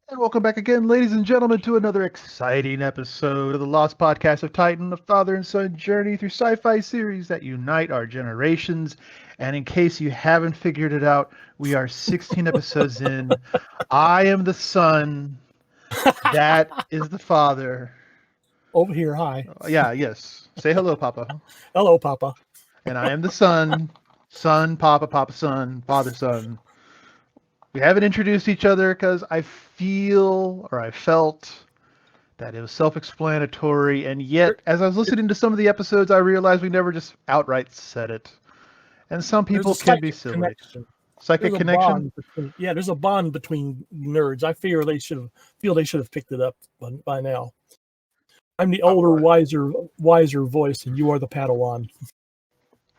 And welcome back again, ladies and gentlemen, to another exciting episode of the Lost Podcast of Titan, a father and son journey through sci-fi series that unite our generations. And in case you haven't figured it out, we are 16 episodes in. I am the son. That is the father. Over here, hi. Yeah, yes. Say hello, Papa. Hello, Papa. And I am the son. Son, Papa, Papa, son, father, son. We haven't introduced each other because I feel or I felt that it was self-explanatory, and yet, as I was listening to some of the episodes, I realized we never just outright said it. And some There's people a can be psychic silly. connection. Psychic There's a connection? bond between, there's a bond between nerds. I feel they should have picked it up by now. I'm the older, wiser voice, and you are the Padawan.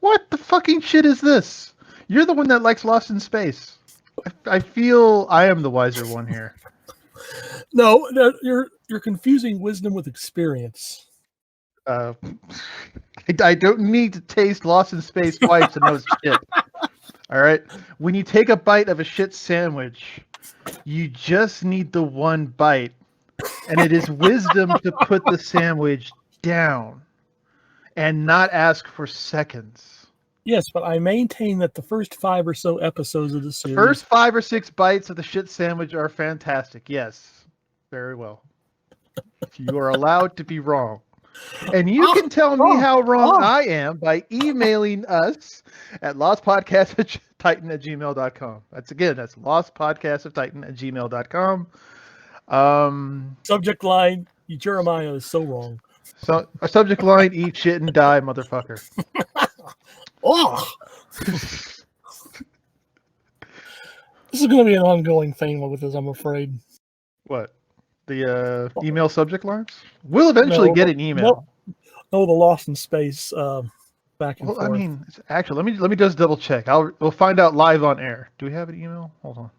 What the fucking shit is this? You're the one that likes Lost in Space. I feel I am the wiser one here. No, you're confusing wisdom with experience. I don't need to taste Lost in Space twice to know it's shit. All right? When you take a bite of a shit sandwich, you just need the one bite. And it is wisdom to put the sandwich down and not ask for seconds. Yes, but I maintain that the first 5 or so episodes of the series, The first 5 or 6 bites of the shit sandwich are fantastic. Yes. Very well. You are allowed to be wrong. And you can tell me how wrong I am by emailing us at lostpodcastofttitan@gmail.com. That's lostpodcastofttitan@gmail.com. subject line, Jeremiah is so wrong. So a subject line: eat shit and die, motherfucker. Oh, this is going to be an ongoing thing with this, I'm afraid. What? The email subject lines? We'll eventually get an email. No, the Lost in Space back and forth. I mean, actually, let me just double check. We'll find out live on air. Do we have an email? Hold on.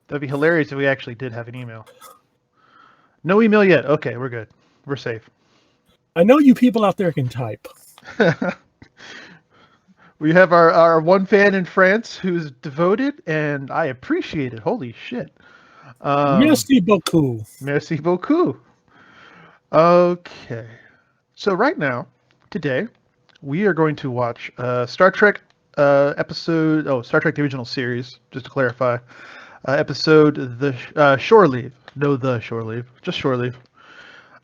That'd be hilarious if we actually did have an email. No email yet. Okay, we're good. We're safe. I know you people out there can type. We have our one fan in France who's devoted, and I appreciate it. Holy shit. Merci beaucoup. Merci beaucoup. Okay. So right now, today, we are going to watch Star Trek episode... Oh, Star Trek the original series, just to clarify. Episode The Shore Leave. No, The Shore Leave. Just Shore Leave.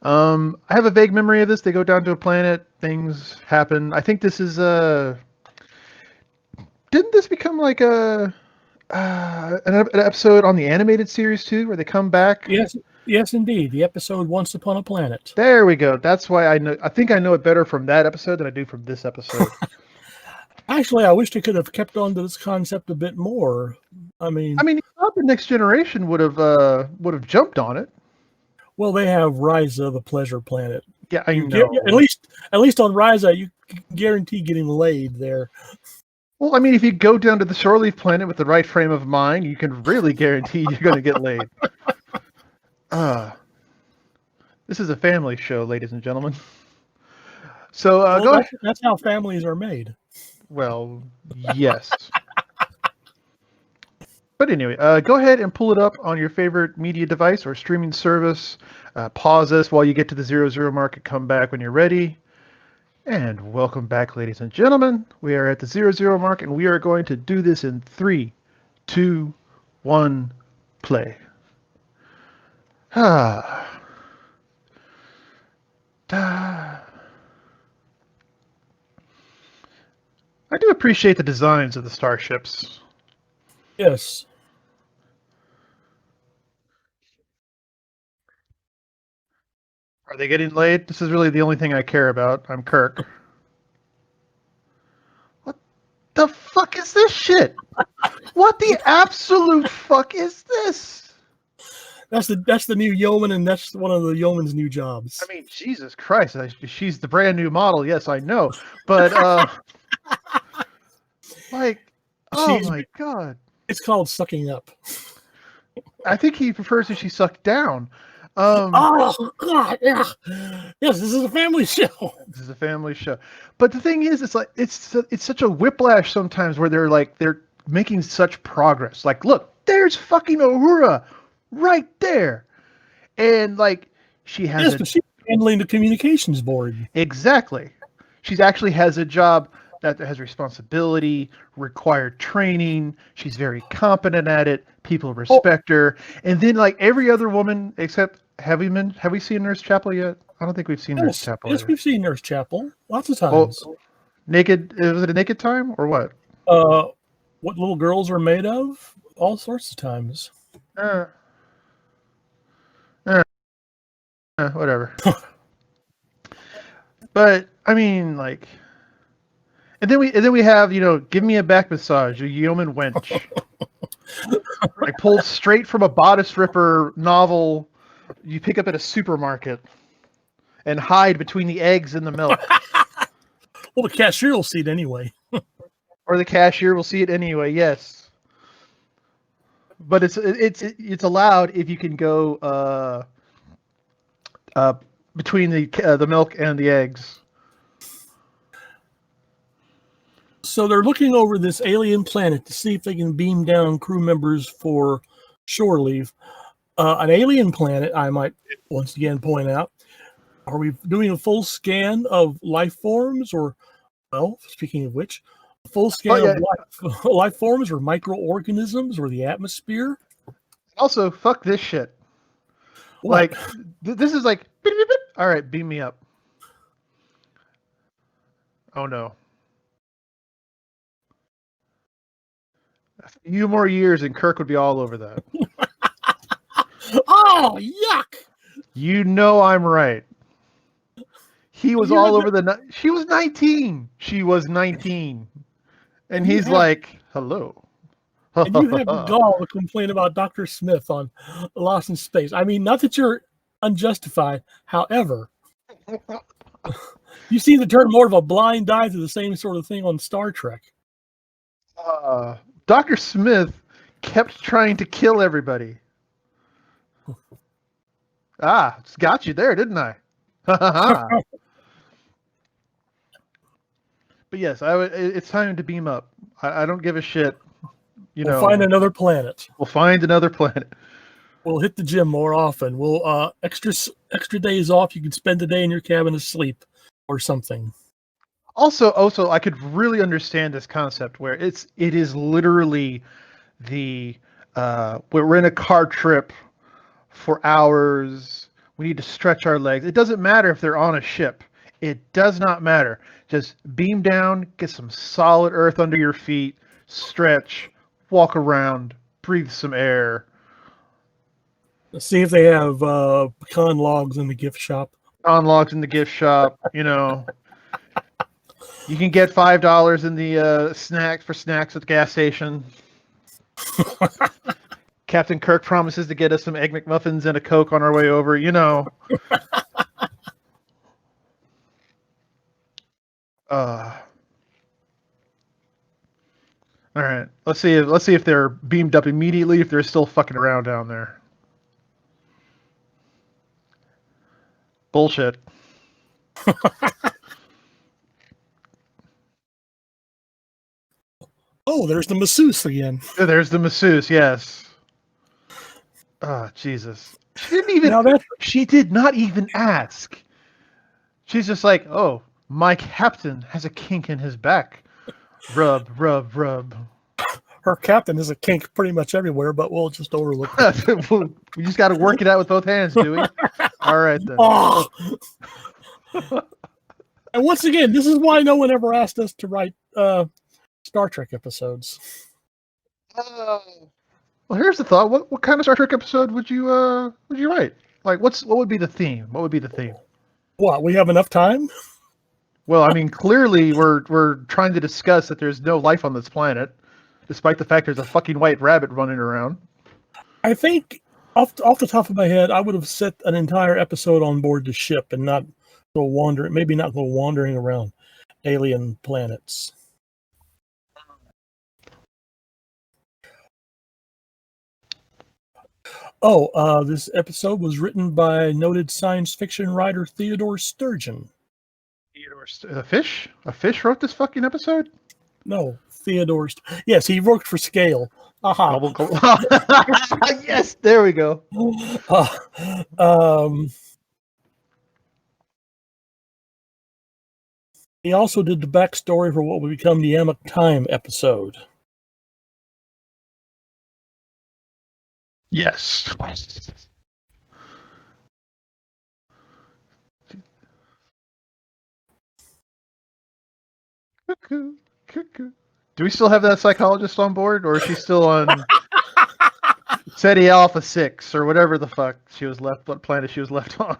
I have a vague memory of this. They go down to a planet. Things happen. I think this is... Didn't this become like an episode on the animated series too, where they come back? Yes, indeed. The episode Once Upon a Planet. There we go. That's why I know. I think I know it better from that episode than I do from this episode. Actually, I wish they could have kept on to this concept a bit more. I mean, you thought the next generation would have jumped on it. Well, they have Riza, the Pleasure Planet. Yeah, I know. At least on Riza, you can guarantee getting laid there. Well, I mean, if you go down to the Shore Leave planet with the right frame of mind, you can really guarantee you're going to get laid. This is a family show, ladies and gentlemen. So go ahead. That's how families are made. Well, yes. But anyway, go ahead and pull it up on your favorite media device or streaming service. Pause us while you get to the 00 mark and come back when you're ready. And welcome back, ladies and gentlemen. We are at the 00 mark, and we are going to do this in 3, 2, 1, play. I do appreciate the designs of the starships. Yes. Are they getting laid? This is really the only thing I care about. I'm Kirk. What the fuck is this shit? What the absolute fuck is this? That's the new Yeoman, and that's one of the Yeoman's new jobs. I mean, Jesus Christ. She's the brand new model. Yes, I know. But, my God. It's called sucking up. I think he prefers if she sucked down. Oh God! Yeah. Yes, this is a family show. This is a family show. But the thing is, it's such a whiplash sometimes where they're making such progress. Like, look, there's fucking Uhura. right there. And like she has Yes, a but she's handling the communications board. exactly. She's actually has a job that has responsibility, required training. She's very competent at it. People Oh, respect her. And then like every other woman except have we seen Nurse Chapel yet? I don't think we've seen Nurse yes, Chapel yes, yet. we've seen Nurse Chapel lots of Well, times. naked was it a naked time or what? Uh, what little girls are made of, all sorts of times. Uh, uh, whatever. But I mean like and then we have, give me a back massage, a Yeoman wench. Like pulled straight from a bodice ripper novel you pick up at a supermarket and hide between the eggs and the milk. Well, the cashier will see it anyway. Or the cashier will see it anyway, yes. But it's allowed if you can go between the milk and the eggs. So they're looking over this alien planet to see if they can beam down crew members for shore leave. An alien planet, I might once again point out. Are we doing a full scan of life forms, or, well, speaking of which, a full scan yeah. of life forms or microorganisms or the atmosphere? Also, fuck this shit. What? Like, this is like, beep, beep, beep. All right, beam me up. Oh no. A few more years and Kirk would be all over that. Oh, yuck! You know I'm right. He was You all have over she was 19. She was 19. And and you he's have like, hello. and you have the gall to complain about Dr. Smith on Lost in Space. I mean, not that you're unjustified. However, you seem to turn more of a blind eye to the same sort of thing on Star Trek. Dr. Smith kept trying to kill everybody. Got you there, didn't I? But yes, it's time to beam up. I don't give a shit. We'll find another planet. We'll find another planet. We'll hit the gym more often. We'll extra days off. You can spend the day in your cabin asleep or something. Also, I could really understand this concept where it is literally we're in a car trip for hours. We need to stretch our legs. It doesn't matter if they're on a ship. It does not matter. Just beam down, get some solid earth under your feet, stretch, walk around, breathe some air. Let's see if they have pecan logs in the gift shop. On logs in the gift shop, You can get $5 in the snacks at the gas station. Captain Kirk promises to get us some Egg McMuffins and a Coke on our way over, All right. Let's see if they're beamed up immediately, if they're still fucking around down there. Bullshit. Oh, there's the masseuse again. There's the masseuse, yes. Oh, Jesus. She did not even ask. She's just like, oh, my captain has a kink in his back. Rub, rub, rub. Her captain is a kink pretty much everywhere, but we'll just overlook it. We just got to work it out with both hands, do we? All right, then. Oh. And once again, this is why no one ever asked us to write Star Trek episodes. Well, here's the thought. What kind of Star Trek episode would you write? Like, what would be the theme? What would be the theme? What, we have enough time? Well, I mean, clearly we're trying to discuss that there's no life on this planet, despite the fact there's a fucking white rabbit running around. I think off the top of my head, I would have set an entire episode on board the ship and not go wandering around alien planets. Oh, this episode was written by noted science fiction writer Theodore Sturgeon. A fish? A fish wrote this fucking episode? No, Theodore. Yes, he worked for Scale. Aha. Yes, there we go. He also did the backstory for what would become the Amok Time episode. Yes. Cuckoo, cuckoo. Do we still have that psychologist on board, or is she still on SETI Alpha 6 or whatever the fuck she was left? What planet she was left on?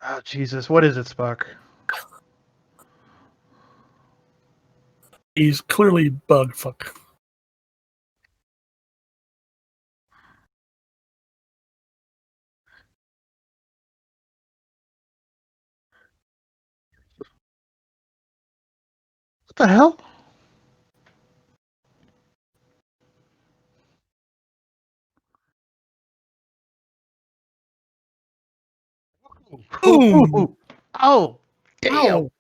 Oh Jesus! What is it, Spock? He's clearly bug fuck. What the hell? Boom! Oh, damn! Ow!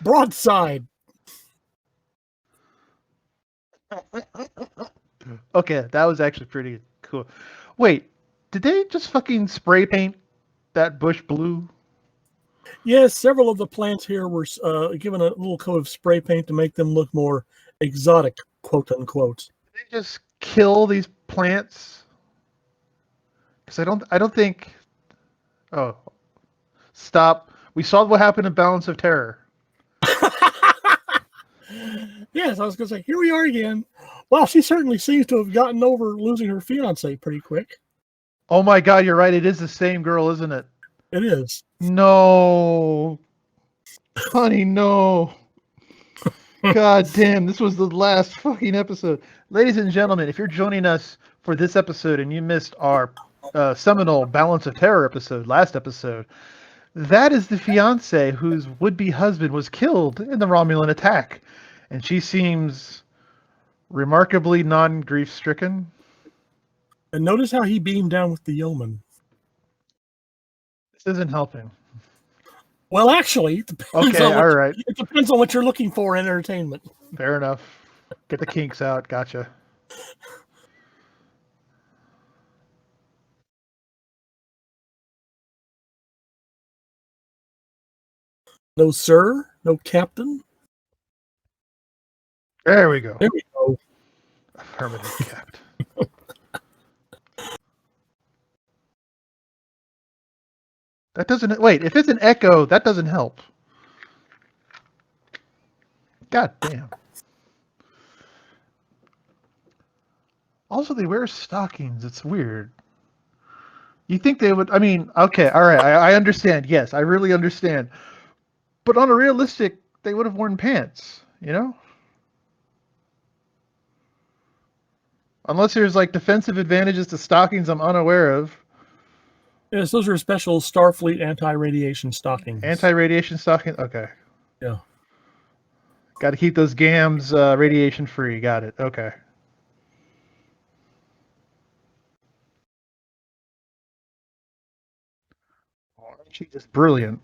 Broadside. Okay, that was actually pretty cool. Wait, did they just fucking spray paint that bush blue? Yes, several of the plants here were given a little coat of spray paint to make them look more exotic, quote unquote. Did they just kill these plants? Because I don't think. Oh, stop! We saw what happened in Balance of Terror. Yes, I was going to say, here we are again. Wow, she certainly seems to have gotten over losing her fiance pretty quick. Oh my God, you're right. It is the same girl, isn't it? It is. No, honey, no. God damn, this was the last fucking episode. Ladies and gentlemen, if you're joining us for this episode and you missed our seminal Balance of Terror episode, last episode, that is the fiance whose would-be husband was killed in the Romulan attack. And she seems remarkably non-grief stricken. And notice how he beamed down with the Yeoman. This isn't helping. Well, actually, it depends Okay, all right. It depends on what you're looking for in entertainment. Fair enough. Get the kinks out. Gotcha. No sir, no captain. There we go. There we go. Affirmative, Capt. That doesn't... Wait, if it's an echo, that doesn't help. God damn. Also, they wear stockings. It's weird. You think they would... I mean, okay, all right. I understand. Yes, I really understand. But on a realistic, they would have worn pants, you know? Unless there's, like, defensive advantages to stockings I'm unaware of. Yes, those are special Starfleet anti-radiation stockings. Anti-radiation stockings? Okay. Yeah. Got to keep those gams radiation free. Got it. Okay. She's just brilliant.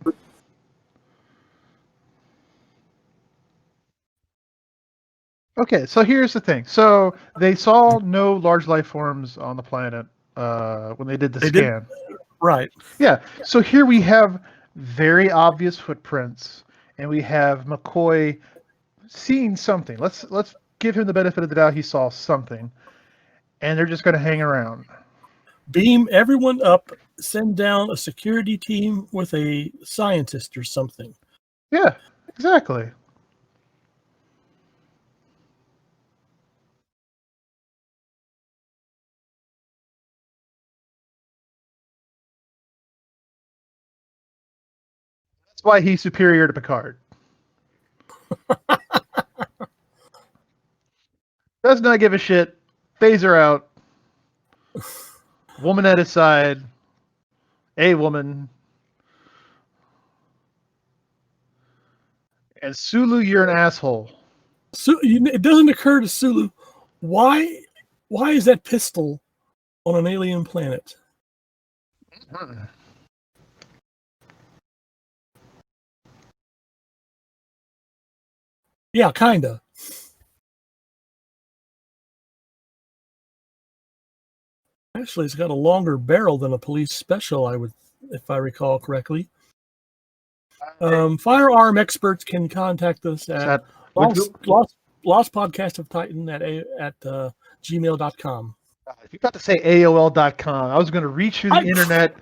Okay, so here's the thing. So they saw no large life forms on the planet when they did the scan. Right. Yeah. So here we have very obvious footprints, and we have McCoy seeing something. Let's give him the benefit of the doubt. He saw something, and they're just going to hang around. Beam everyone up. Send down a security team with a scientist or something. Yeah. Exactly. That's why he's superior to Picard. Does not give a shit. Phaser out. Woman at his side. A woman. And Sulu, you're an asshole. It doesn't occur to Sulu, why is that pistol on an alien planet? Yeah, kinda. Actually, it's got a longer barrel than a police special, if I recall correctly. Firearm experts can contact us Is at that lost podcast of Titan at gmail.com. if you got to say AOL.com, I was going to reach through the internet,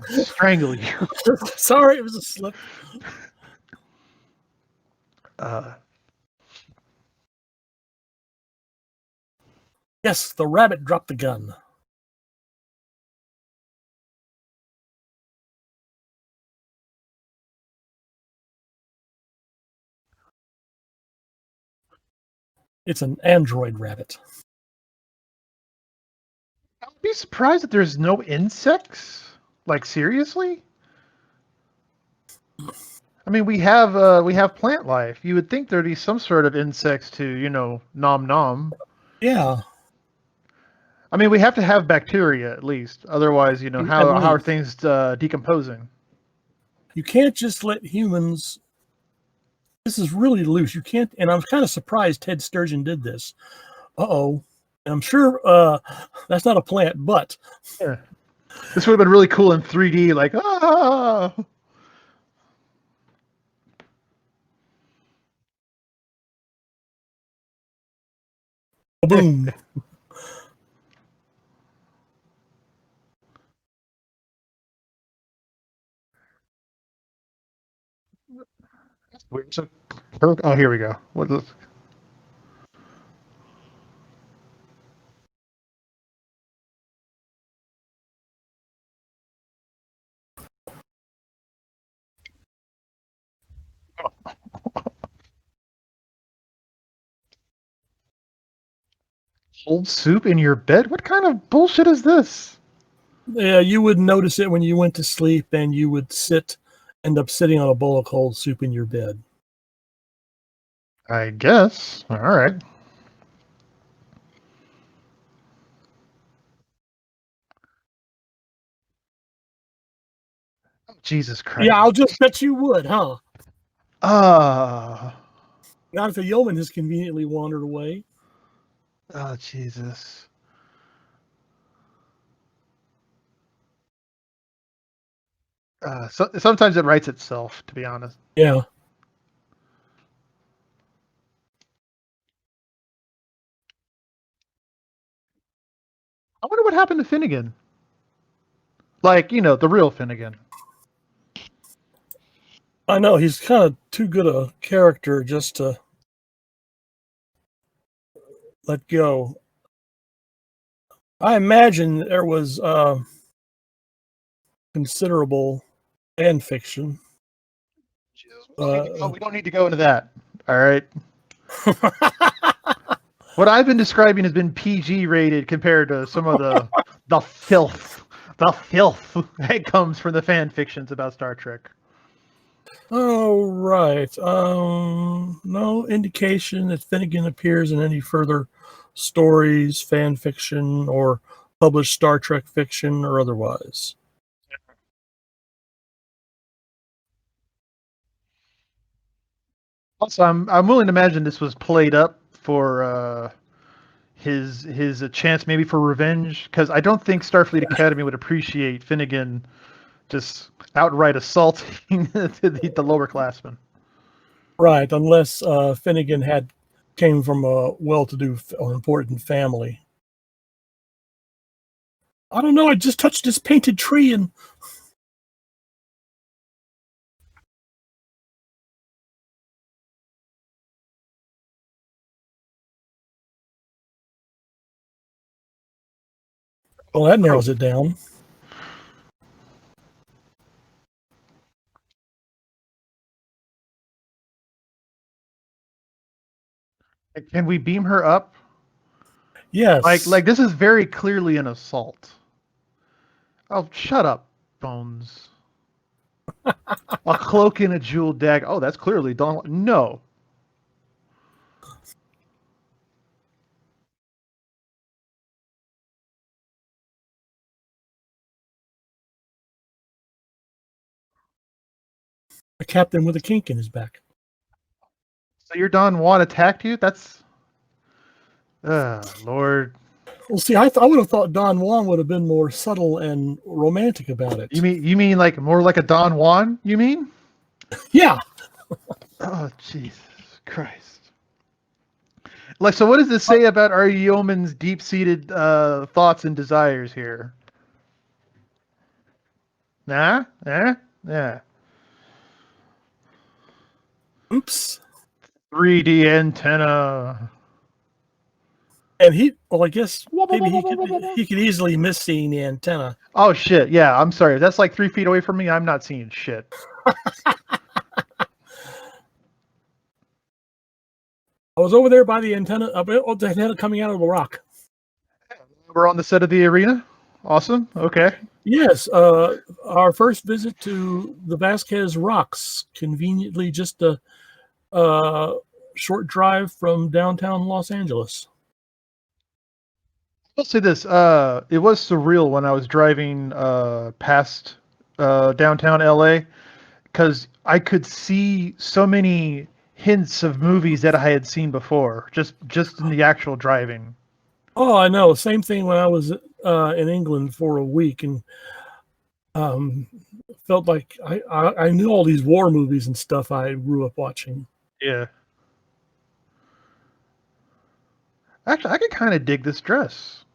strangle you. Sorry, it was a slip. Yes, the rabbit dropped the gun. It's an android rabbit. I would be surprised that there's no insects. Like seriously? I mean, we have plant life. You would think there'd be some sort of insects to nom nom. Yeah. I mean, we have to have bacteria at least. Otherwise, At how are least. things decomposing? You can't just let humans. This is really loose. You can't, and I'm kind of surprised Ted Sturgeon did this. And I'm sure that's not a plant, but Yeah. This would have been really cool in 3D, like ah. boom. Weird. So, Kirk, oh, here we go. Cold soup in your bed? What kind of bullshit is this? Yeah, you would notice it when you went to sleep and you would end up sitting on a bowl of cold soup in your bed. I guess. All right. Jesus Christ. Yeah, I'll just bet you would, huh? Ah. Not if the yeoman has conveniently wandered away. Oh, Jesus. Sometimes it writes itself, to be honest. Yeah. I wonder what happened to Finnegan. Like, the real Finnegan. I know, he's kind of too good a character just to let go. I imagine there was considerable fan fiction. We don't need to go into that. All right. What I've been describing has been PG rated compared to some of the filth that comes from the fan fictions about Star Trek. Oh, right. No indication that Finnegan appears in any further stories, fan fiction, or published Star Trek fiction or otherwise. Also, I'm willing to imagine this was played up for his a chance maybe for revenge, because I don't think Starfleet Academy would appreciate Finnegan just outright assaulting the lower classmen. Right, unless Finnegan came from a well-to-do or important family. I don't know. I just touched this painted tree and. Well, that narrows it down. Can we beam her up? Yes. Like this is very clearly an assault. Oh, shut up, Bones. A cloak and a jeweled dagger. Oh, that's clearly Don. No. A captain with a kink in his back. So your Don Juan attacked you? That's, Lord. Well, see, I would have thought Don Juan would have been more subtle and romantic about it. You mean like more like a Don Juan? You mean? Yeah. Oh Jesus Christ! Like, so what does this say about our yeoman's deep-seated thoughts and desires here? Nah, yeah. Oops. 3D antenna. And I guess maybe he could easily miss seeing the antenna. Oh shit! Yeah, I'm sorry. If that's like 3 feet away from me, I'm not seeing shit. I was over there by the antenna, the antenna coming out of the rock. We're on the set of the arena. Awesome. Okay. Yes, our first visit to the Vasquez Rocks, conveniently just a short drive from downtown Los Angeles. I'll say this. It was surreal when I was driving past downtown LA because I could see so many hints of movies that I had seen before, just in the actual driving. Oh, I know. Same thing when I was in England for a week, and felt like I knew all these war movies and stuff I grew up watching. Yeah. Actually, I could kind of dig this dress.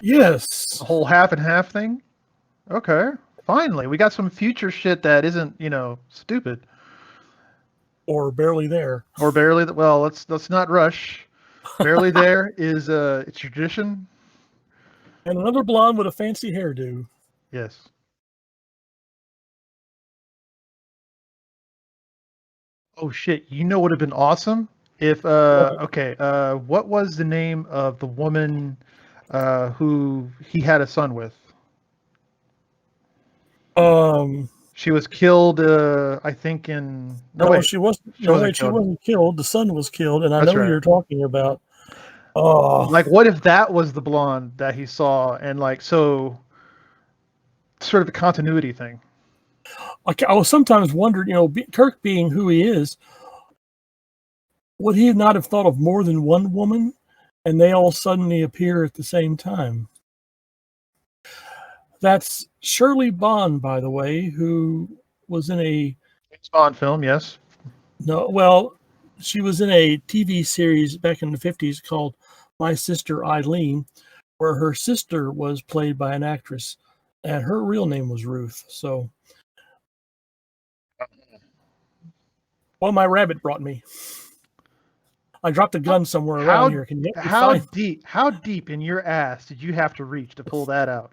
Yes. The whole half and half thing. Okay. Finally, we got some future shit that isn't, stupid Or barely there. or barely. Well, let's not rush. Barely there is a tradition. And another blonde with a fancy hairdo. Yes. Oh shit! You know what would have been awesome if what was the name of the woman who he had a son with? She was killed. I think in she wasn't. She wasn't killed. The son was killed, and I That's know right. who you're talking about. Oh, Like, what if that was the blonde that he saw, and like so, sort of the continuity thing. I was sometimes wondered, Kirk being who he is, would he not have thought of more than one woman, and they all suddenly appear at the same time? That's Shirley Bond, by the way, who was in a James Bond film, yes. no, well, she was in a TV series back in the 50s called My Sister Eileen, where her sister was played by an actress, and her real name was Ruth. So, well, my rabbit brought me. I dropped a gun somewhere around here. Can you find? How deep in your ass did you have to reach to pull that out?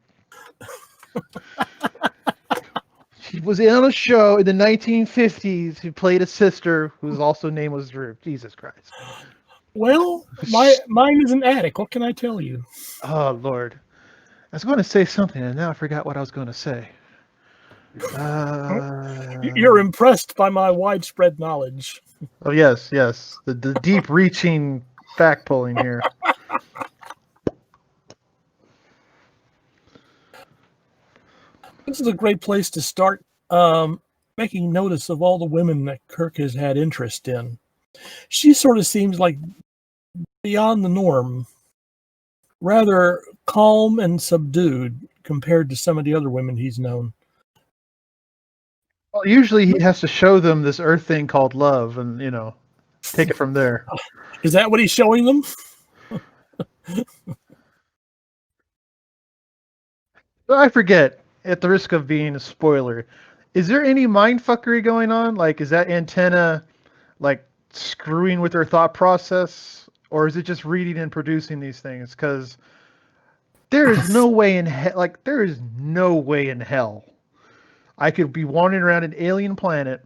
She was on a show in the 1950s who played a sister whose also name was Ruth. Jesus Christ. Well, mine is an attic. What can I tell you? Oh Lord, I was going to say something and now I forgot what I was going to say. You're impressed by my widespread knowledge. Oh yes, the deep-reaching fact pulling here. This is a great place to start making notice of all the women that Kirk has had interest in. She sort of seems like beyond the norm, rather calm and subdued compared to some of the other women he's known. Well, usually he has to show them this earth thing called love and, take it from there. Is that what he's showing them? I forget, at the risk of being a spoiler, is there any mindfuckery going on? Like, is that antenna, like, screwing with their thought process? Or is it just reading and producing these things? Because there is no way in hell I could be wandering around an alien planet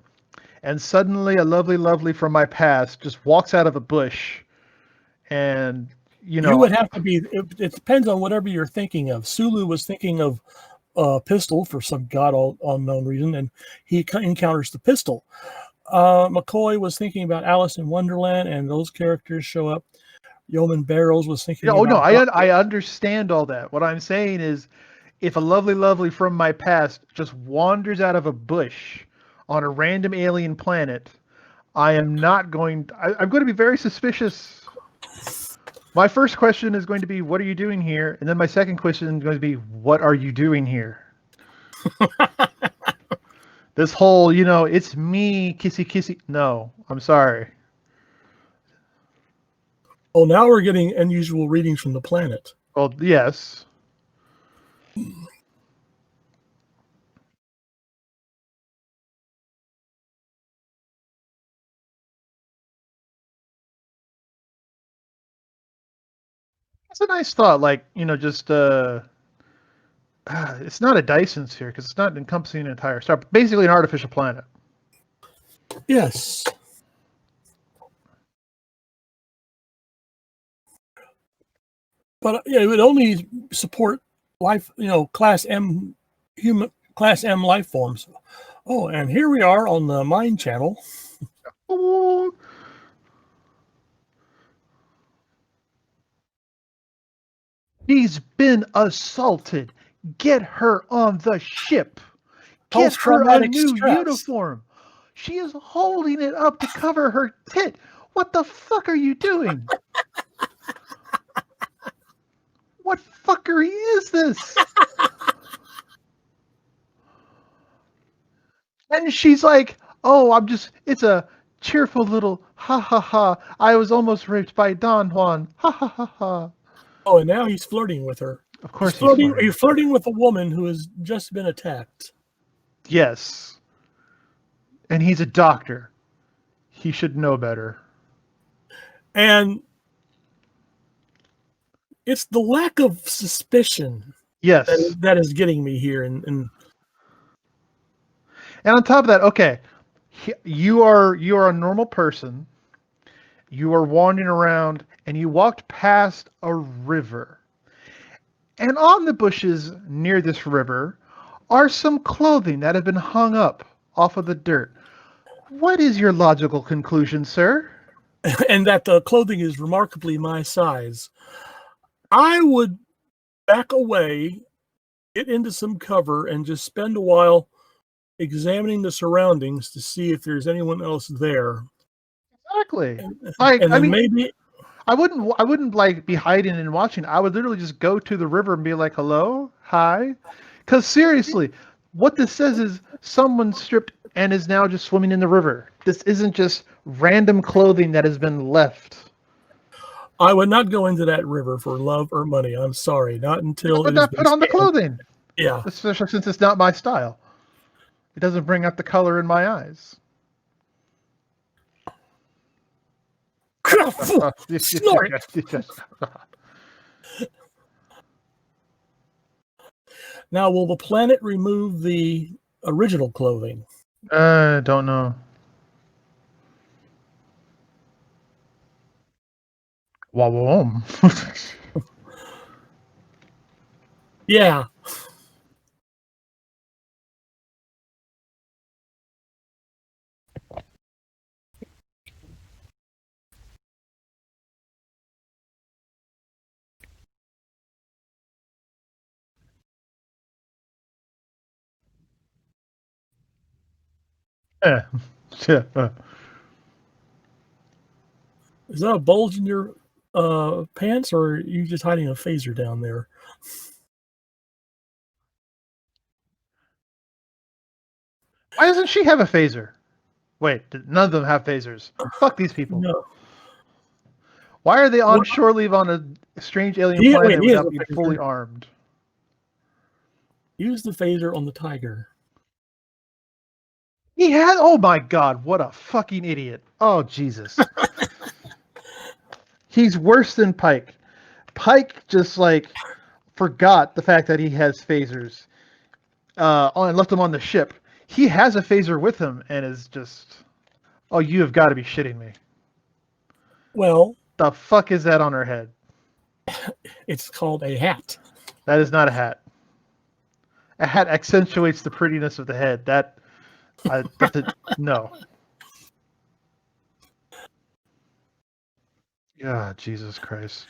and suddenly a lovely from my past just walks out of a bush and, You would have to be, it depends on whatever you're thinking of. Sulu was thinking of a pistol for some unknown reason, and he encounters the pistol. McCoy was thinking about Alice in Wonderland, and those characters show up. Yeoman Barrows was thinking about... no, I understand all that. What I'm saying is, if a lovely from my past just wanders out of a bush on a random alien planet, I am not going. I'm going to be very suspicious. My first question is going to be, "What are you doing here?" And then my second question is going to be, "What are you doing here?" This whole, it's me, kissy kissy. No, I'm sorry. Oh, now we're getting unusual readings from the planet. Well, yes. It's a nice thought. Like, just it's not a Dyson sphere because it's not encompassing an entire star. Basically, an artificial planet. Yes. But it would only support life, class M life forms. Oh, and here we are on the Mind Channel. Oh. She's been assaulted. Get her on the ship. Get her a Post-traumatic new stress. uniform. She is holding it up to cover her tit. What the fuck are you doing? What fuckery is this? And she's like, oh, it's a cheerful little ha ha ha. I was almost raped by Don Juan. Ha ha ha ha. Oh, and now he's flirting with her. Of course he's flirting. He's flirting with a woman who has just been attacked. Yes. And he's a doctor. He should know better. And it's the lack of suspicion. Yes. That is getting me here. And on top of that, okay, you are a normal person. You are wandering around, and you walked past a river. And on the bushes near this river are some clothing that have been hung up off of the dirt. What is your logical conclusion, sir? And that the clothing is remarkably my size. I would back away, get into some cover, and just spend a while examining the surroundings to see if there's anyone else there. Exactly. Maybe I wouldn't like be hiding and watching. I would literally just go to the river and be like, "Hello, hi," because seriously, what this says is someone stripped and is now just swimming in the river. This isn't just random clothing that has been left. I would not go into that river for love or money. I'm sorry, not until I would not put on the clothing. Yeah, especially since it's not my style. It doesn't bring out the color in my eyes. Snort. Now, will the planet remove the original clothing? Don't know. Wow. Yeah. Yeah. Is that a bulge in your pants, or are you just hiding a phaser down there? Why doesn't she have a phaser? Wait, none of them have phasers. Fuck these people. No. Why are they on shore leave on a strange alien planet without being fully armed? Use the phaser on the tiger. He had. Oh my god! What a fucking idiot! Oh Jesus! He's worse than Pike. Pike just forgot the fact that he has phasers. And left him on the ship. He has a phaser with him and is just. Oh, you have got to be shitting me. Well, the fuck is that on her head? It's called a hat. That is not a hat. A hat accentuates the prettiness of the head. No. Yeah, Jesus Christ.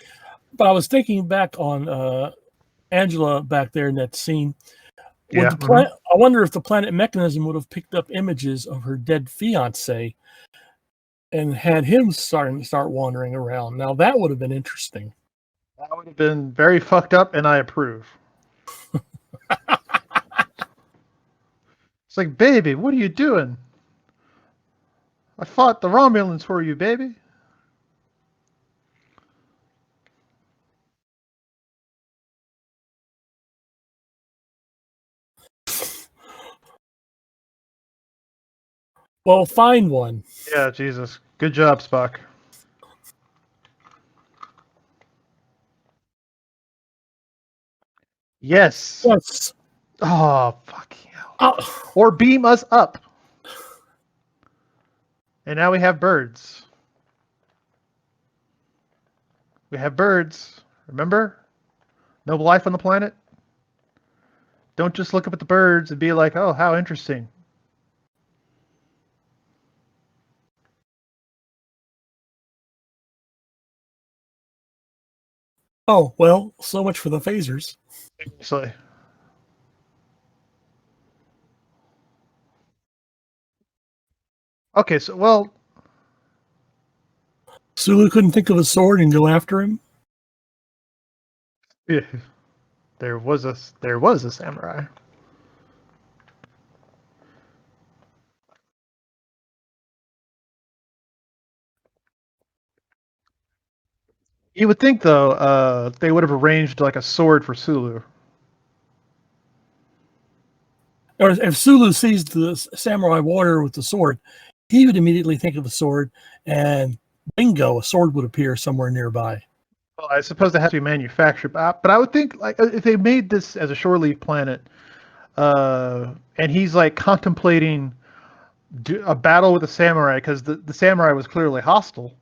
But I was thinking back on Angela back there in that scene. Yeah. I wonder if the planet mechanism would have picked up images of her dead fiance and had him start wandering around. Now that would have been interesting. That would have been very fucked up, and I approve. It's like, baby, what are you doing? I fought the Romulans for you, baby. Well, find one. Yeah, Jesus. Good job, Spock. Yes. Yes. Oh, fuck hell. Oh. Or beam us up. And now we have birds. We have birds. Remember? No life on the planet. Don't just look up at the birds and be like, oh, how interesting. Oh, well, so much for the phasers. Seriously. Okay, so, well, Sulu couldn't think of a sword and go after him. yeah, there was a samurai. You would think, though, they would have arranged like a sword for Sulu. Or if Sulu sees the samurai warrior with the sword, he would immediately think of a sword, and bingo, a sword would appear somewhere nearby. Well, I suppose it has to be manufactured, but I would think like if they made this as a shore leave planet, and he's like contemplating a battle with a samurai because the samurai was clearly hostile.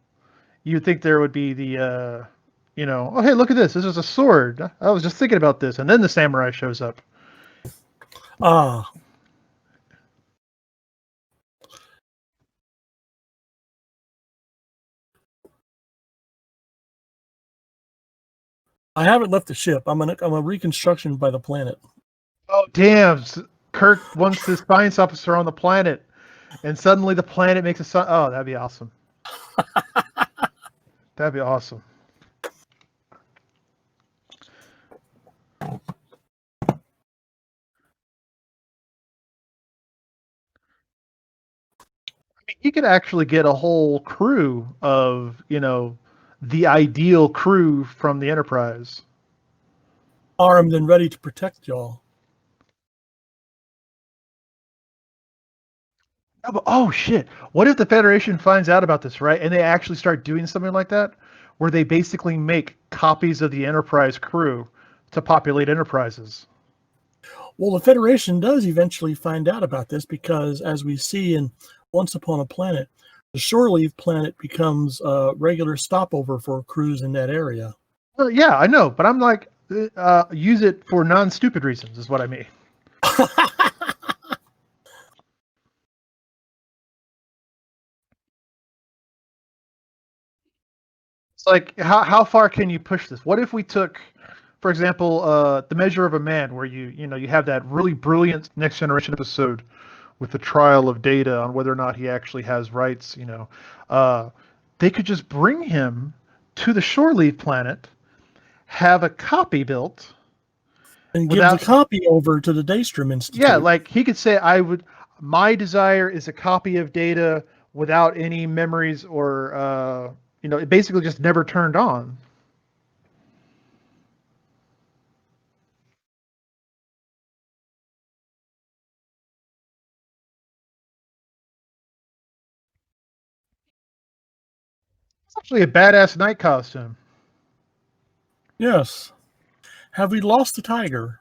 You'd think there would be the, oh hey, look at this. This is a sword. I was just thinking about this, and then the samurai shows up. Ah. I haven't left the ship. I'm a reconstruction by the planet. Oh damn! Kirk wants this science officer on the planet, and suddenly the planet makes a sun. Oh, that'd be awesome. That'd be awesome. He could actually get a whole crew of, the ideal crew from the Enterprise. Armed and ready to protect y'all. Oh shit! What if the Federation finds out about this, right? And they actually start doing something like that, where they basically make copies of the Enterprise crew to populate Enterprises. Well, the Federation does eventually find out about this because, as we see in Once Upon a Planet, the shore leave planet becomes a regular stopover for crews in that area. Well, yeah, I know, but I'm like, use it for non-stupid reasons, is what I mean. It's like, how far can you push this? What if we took, for example, The Measure of a Man, where you have that really brilliant Next Generation episode with the trial of Data on whether or not he actually has rights. They could just bring him to the shore leave planet, have a copy built, and give the copy over to the Daystrom Institute. Yeah, like he could say, my desire is a copy of Data without any memories or, it basically just never turned on. It's actually a badass night costume. Yes. Have we lost the tiger?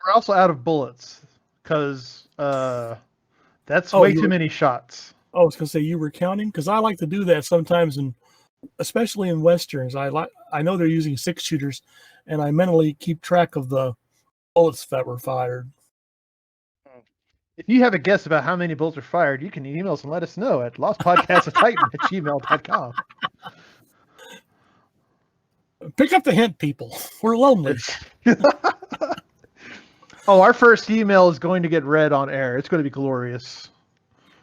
We're also out of bullets because that's way too many shots. I was gonna say you were counting because I like to do that sometimes, and especially in westerns. I know they're using 6-shooters, and I mentally keep track of the bullets that were fired. If you have a guess about how many bullets are fired, you can email us and let us know at lostpodcastofttitan@gmail.com. Pick up the hint, people. We're lonely. Oh, our first email is going to get read on air. It's going to be glorious.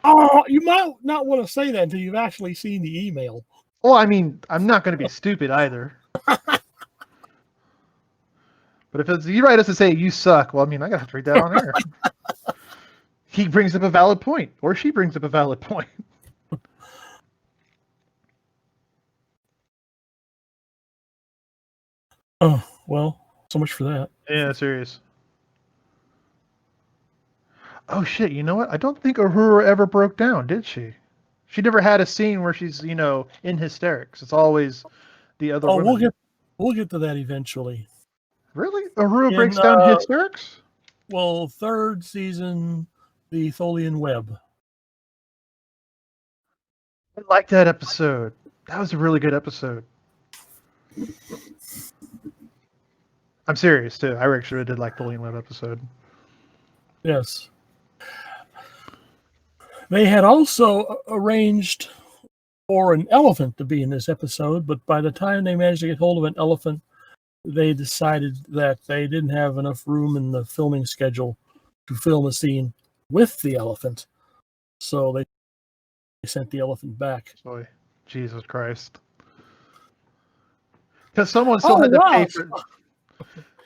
Oh, you might not want to say that until you've actually seen the email. Well, I mean, I'm not going to be stupid either. But if you write us and say you suck, well, I mean, I gotta have to read that on air. He brings up a valid point, or she brings up a valid point. Oh, well, so much for that. Yeah, serious. Oh shit! You know what? I don't think Uhura ever broke down, did she? She never had a scene where she's, in hysterics. It's always the other Oh, women. we'll get to that eventually. Really? Uhura In breaks down hysterics? third season, the Tholian Web. I like that episode. That was a really good episode. I'm serious too. I actually did like the Lean Web episode. Yes. They had also arranged for an elephant to be in this episode, but by the time they managed to get hold of an elephant, they decided that they didn't have enough room in the filming schedule to film a scene with the elephant. So they sent the elephant back. Boy, Jesus Christ. Because someone still Oh, had to wow. pay for.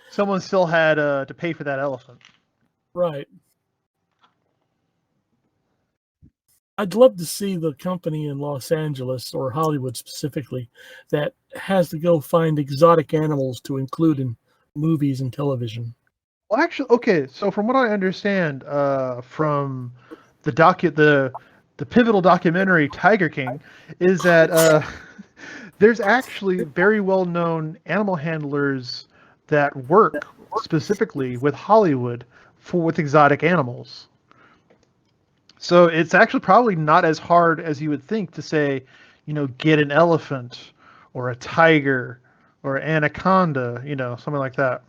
Someone still had to pay for that elephant. Right. I'd love to see the company in Los Angeles or Hollywood specifically that has to go find exotic animals to include in movies and television. Well, actually, okay. So from what I understand, from the pivotal documentary Tiger King, is that there's actually very well known animal handlers that work specifically with Hollywood with exotic animals. So it's actually probably not as hard as you would think to say, get an elephant or a tiger or an anaconda, something like that.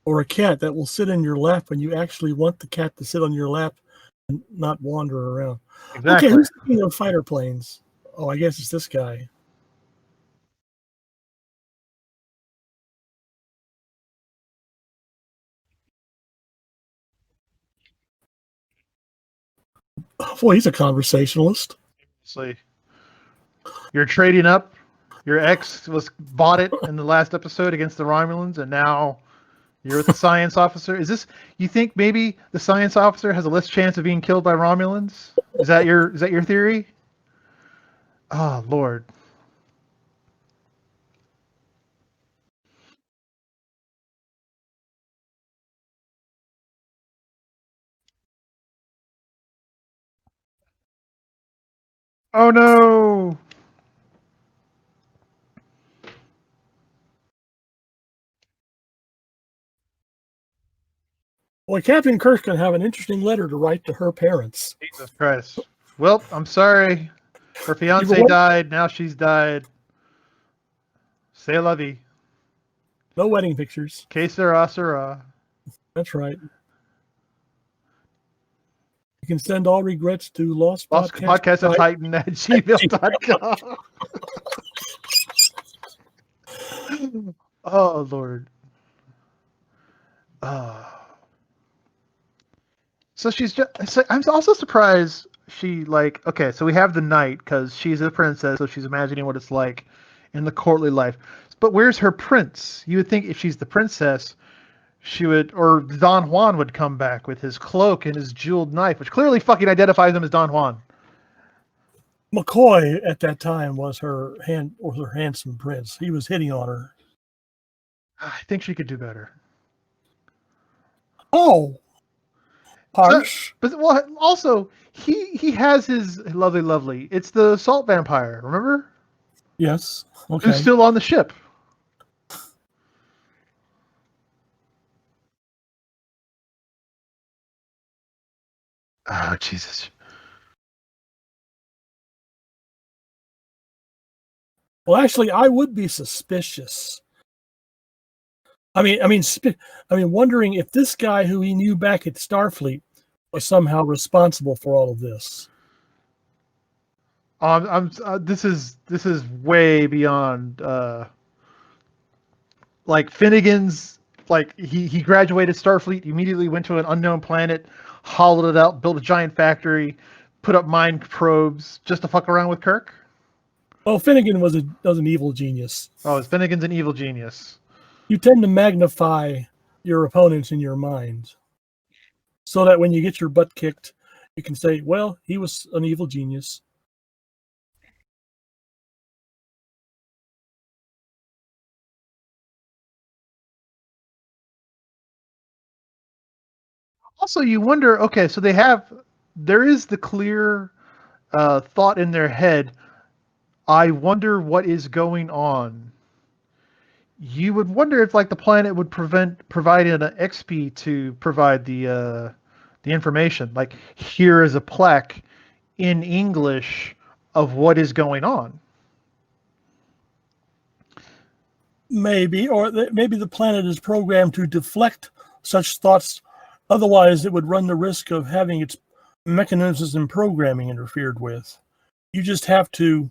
Or a cat that will sit in your lap when you actually want the cat to sit on your lap and not wander around. Okay, Exactly. who's speaking of fighter planes? Oh, I guess it's this guy. Oh, boy, he's a conversationalist. So you're trading up. Your ex bought it in the last episode against the Romulans, and now you're with the science officer. You think maybe the science officer has a less chance of being killed by Romulans? Is that your theory? Oh Lord. Oh no. Boy, Captain Kirk can have an interesting letter to write to her parents. Jesus Christ. Well, I'm sorry. Her You've fiance died. Now she's died. C'est la vie. No wedding pictures. Que sera, sera. That's right. You can send all regrets to Lost Podcast of Titan at gmail.com. Oh, Lord. So I'm also surprised okay, so we have the knight because she's a princess, so she's imagining what it's like in the courtly life. But where's her prince? You would think if she's the princess, or Don Juan would come back with his cloak and his jeweled knife, which clearly fucking identifies him as Don Juan. McCoy at that time was her handsome prince. He was hitting on her. I think she could do better. Oh, harsh. But also he has his lovely. It's the salt vampire. Remember? Yes. Okay. Who's still on the ship? Oh Jesus. Well, actually, I would be suspicious. I mean, wondering if this guy who he knew back at Starfleet was somehow responsible for all of this. This is way beyond like Finnegan's Like he graduated Starfleet, immediately went to an unknown planet, hollowed it out, built a giant factory, put up mine probes just to fuck around with Kirk. Well, Finnegan was an evil genius. Oh, Finnegan's an evil genius. You tend to magnify your opponents in your mind, so that when you get your butt kicked, you can say, "Well, he was an evil genius." Also, you wonder. Okay, so there is the clear thought in their head. I wonder what is going on. You would wonder if, like, the planet would provide an XP to provide the information. Like, here is a plaque in English of what is going on. Maybe, or maybe the planet is programmed to deflect such thoughts. Otherwise, it would run the risk of having its mechanisms and programming interfered with. You just have to.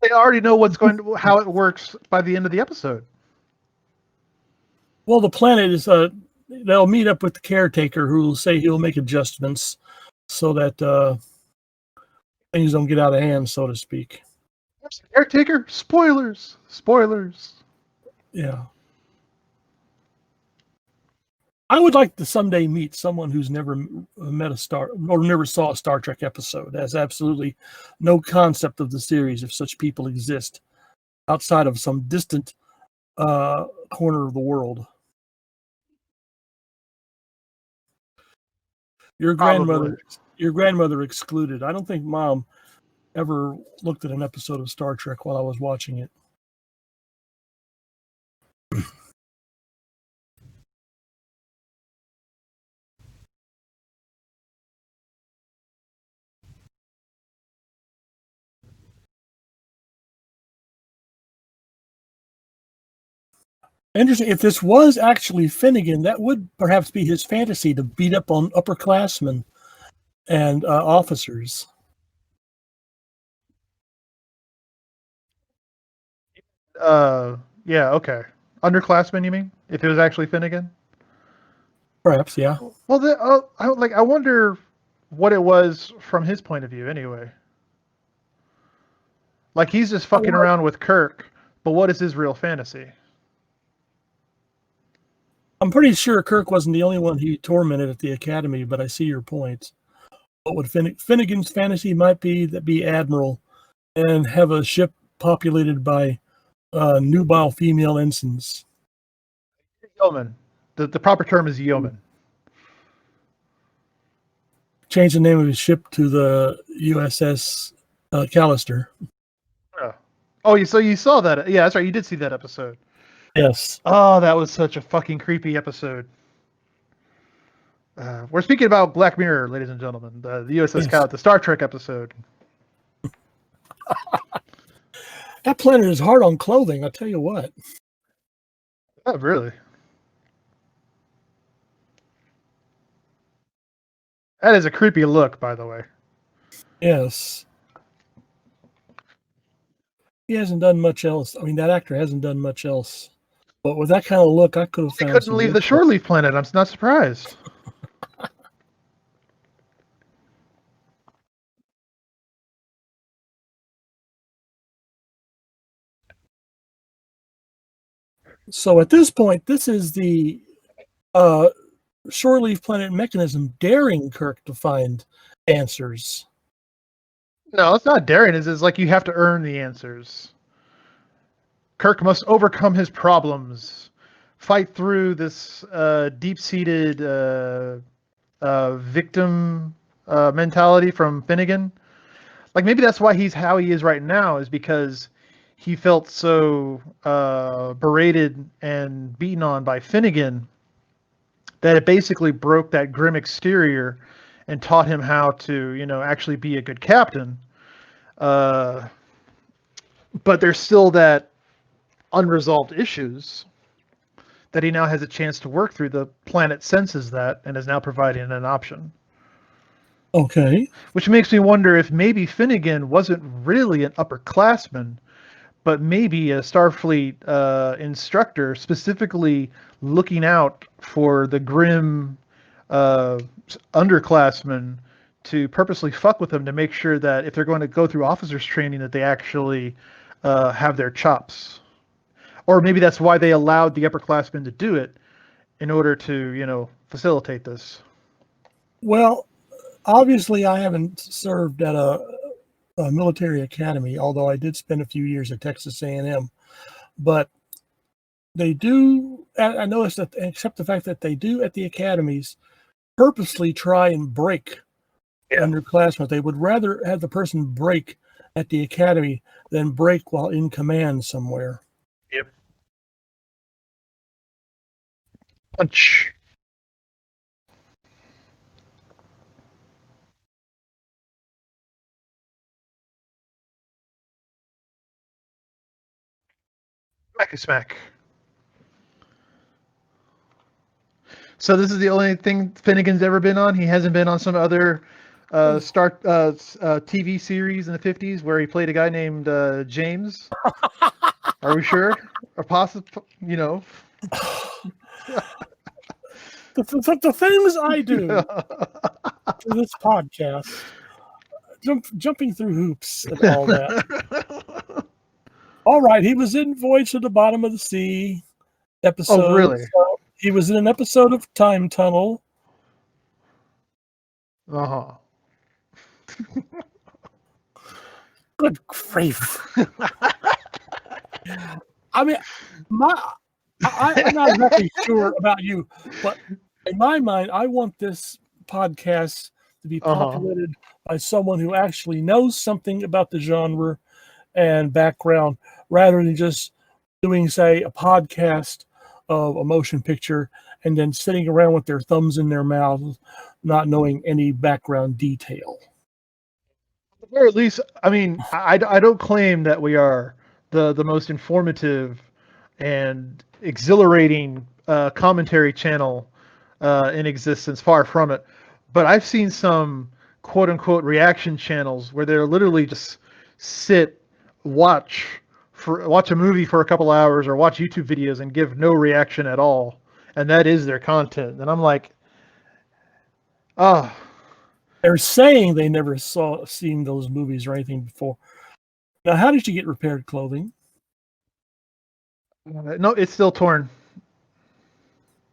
They already know how it works by the end of the episode. Well, the planet is. They'll meet up with the caretaker, who will say he'll make adjustments so that things don't get out of hand, so to speak. Caretaker? Spoilers. Yeah. I would like to someday meet someone who's never met or never saw a Star Trek episode, has absolutely no concept of the series, if such people exist, outside of some distant corner of the world. Your grandmother excluded. I don't think Mom ever looked at an episode of Star Trek while I was watching it. Interesting. If this was actually Finnegan, that would perhaps be his fantasy, to beat up on upperclassmen and officers. Yeah, okay. Underclassmen, you mean? If it was actually Finnegan? Perhaps, yeah. Well, I wonder what it was from his point of view, anyway. Like, he's just fucking around with Kirk, but what is his real fantasy? I'm pretty sure Kirk wasn't the only one he tormented at the academy, but I see your point. What would Finnegan's fantasy might be Admiral and have a ship populated by nubile female ensigns. Yeoman. The proper term is Yeoman. Change the name of his ship to the USS Callister. Oh, so you saw that? Yeah, that's right. You did see that episode. Yes. Oh, that was such a fucking creepy episode. We're speaking about Black Mirror, ladies and gentlemen. The USS Callister, the Star Trek episode. That planet is hard on clothing, I'll tell you what. Oh, really? That is a creepy look, by the way. Yes. He hasn't done much else. I mean, that actor hasn't done much else. But with that kind of look, I could have found. He couldn't leave the shore leave planet. I'm not surprised. So at this point, this is the shore leave planet mechanism daring Kirk to find answers. No, it's not daring. It's like you have to earn the answers. Kirk must overcome his problems, fight through this deep-seated victim mentality from Finnegan. Like, maybe that's why he's how he is right now, is because he felt so berated and beaten on by Finnegan that it basically broke that grim exterior and taught him how to, actually be a good captain. But there's still that unresolved issues that he now has a chance to work through. The planet senses that and is now providing an option. Okay. Which makes me wonder if maybe Finnegan wasn't really an upperclassman, but maybe a Starfleet instructor specifically looking out for the grim uh, underclassmen to purposely fuck with them to make sure that if they're going to go through officers training that they actually have their chops. Or maybe that's why they allowed the upperclassmen to do it in order to, facilitate this. Well, obviously, I haven't served at a military academy, although I did spend a few years at Texas A&M. But they do, I noticed that, except the fact that they do at the academies purposely try and break underclassmen. They would rather have the person break at the academy than break while in command somewhere. Yep. Punch. Smack. So this is the only thing Finnegan's ever been on? He hasn't been on some other TV series in the 50s where he played a guy named James? Are we sure? Or possibly, The things I do for this podcast, jumping through hoops and all that. All right, he was in Voyage to the Bottom of the Sea episode. Oh, really? So he was in an episode of Time Tunnel. Uh-huh. Good grief. I mean, I'm not exactly sure about you, but in my mind, I want this podcast to be populated by someone who actually knows something about the genre and background, rather than just doing, say, a podcast of a motion picture and then sitting around with their thumbs in their mouths, not knowing any background detail. Or at least, I mean, I don't claim that we are the most informative and exhilarating commentary channel in existence. Far from it. But I've seen some quote unquote reaction channels where they're literally just watch a movie for a couple hours or watch YouTube videos and give no reaction at all, and that is their content. And I'm like, they're saying they never seen those movies or anything before. Now, how did you get repaired clothing? No, it's still torn.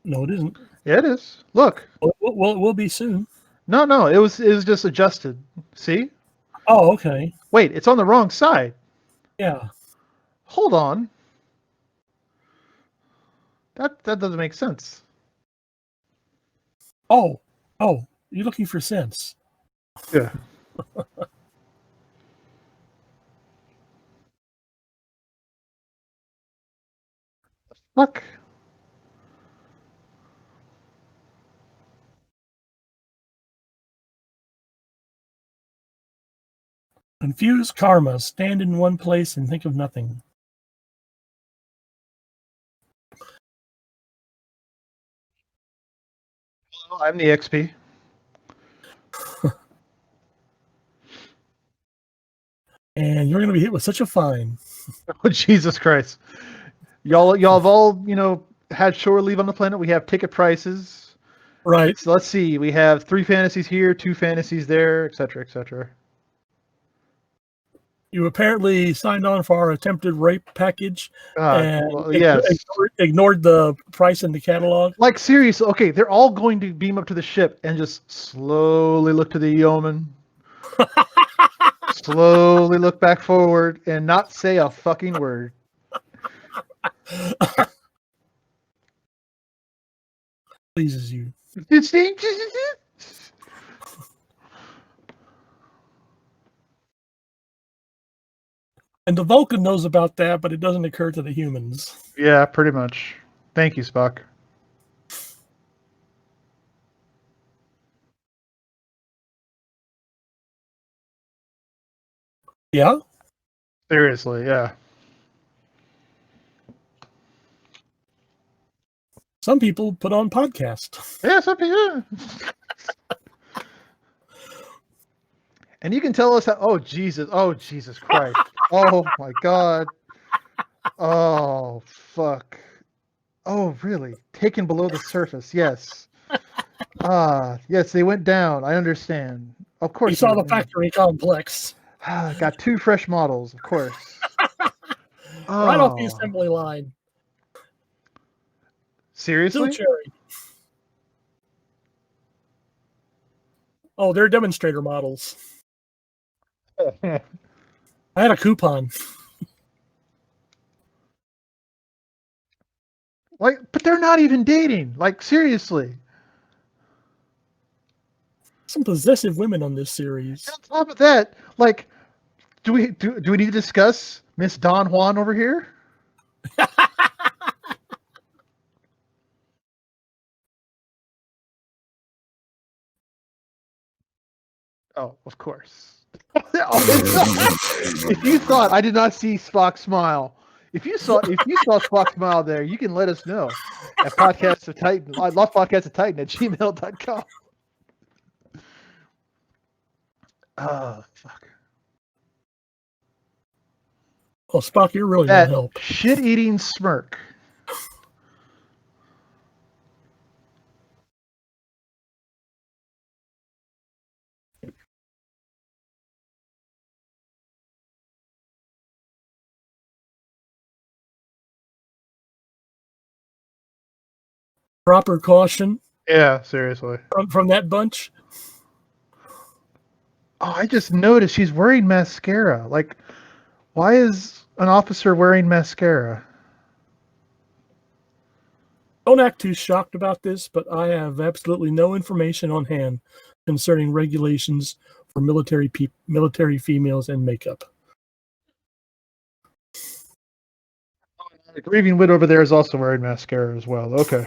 No, it isn't. Yeah, it is. Look. Well, it will be soon. No, it was just adjusted. See? Oh, okay. Wait, it's on the wrong side. Yeah. Hold on. That doesn't make sense. Oh, you're looking for sense. Yeah. Fuck. Confused karma. Stand in one place and think of nothing. Hello, I'm the XP. And you're going to be hit with such a fine. Oh, Jesus Christ. Y'all have all, had shore leave on the planet. We have ticket prices. Right. So let's see. We have 3 fantasies here, 2 fantasies there, etc., etc. You apparently signed on for our attempted rape package and yes. ignored the price in the catalog. Like, seriously, okay, they're all going to beam up to the ship and just slowly look to the Yeoman. Slowly look back forward and not say a fucking word. Pleases you. And the Vulcan knows about that, but it doesn't occur to the humans. Yeah, pretty much. Thank you, Spock. Yeah? Seriously, yeah. Some people put on podcasts. Yeah, some people. Yeah. And you can tell us how. Oh Jesus Christ! Oh my God! Oh, fuck. Oh, really? Taken below the surface, yes. Yes, they went down. I understand. Of You course. saw the factory complex Got 2 fresh models, of course. right off the Oh, assembly line. Still seriously? cherry. Oh, they're demonstrator models. I had a coupon. Like, but they're not even dating. Like, seriously. Some possessive women on this series. On top of that, like, do we need to discuss Miss Don Juan over here? Oh, of course. If you thought I did not see Spock smile, if you saw Spock smile there, you can let us know at Podcast of Titan. I love Podcast of Titan at gmail.com. Oh, fuck. Oh, Spock, you're really no That help. shit-eating smirk. Proper caution Yeah, seriously. from that bunch. Oh, I just noticed she's wearing mascara. Like, why is an officer wearing mascara? Don't act too shocked about this, but I have absolutely no information on hand concerning regulations for military females and makeup. The grieving widow over there is also wearing mascara as well. Okay.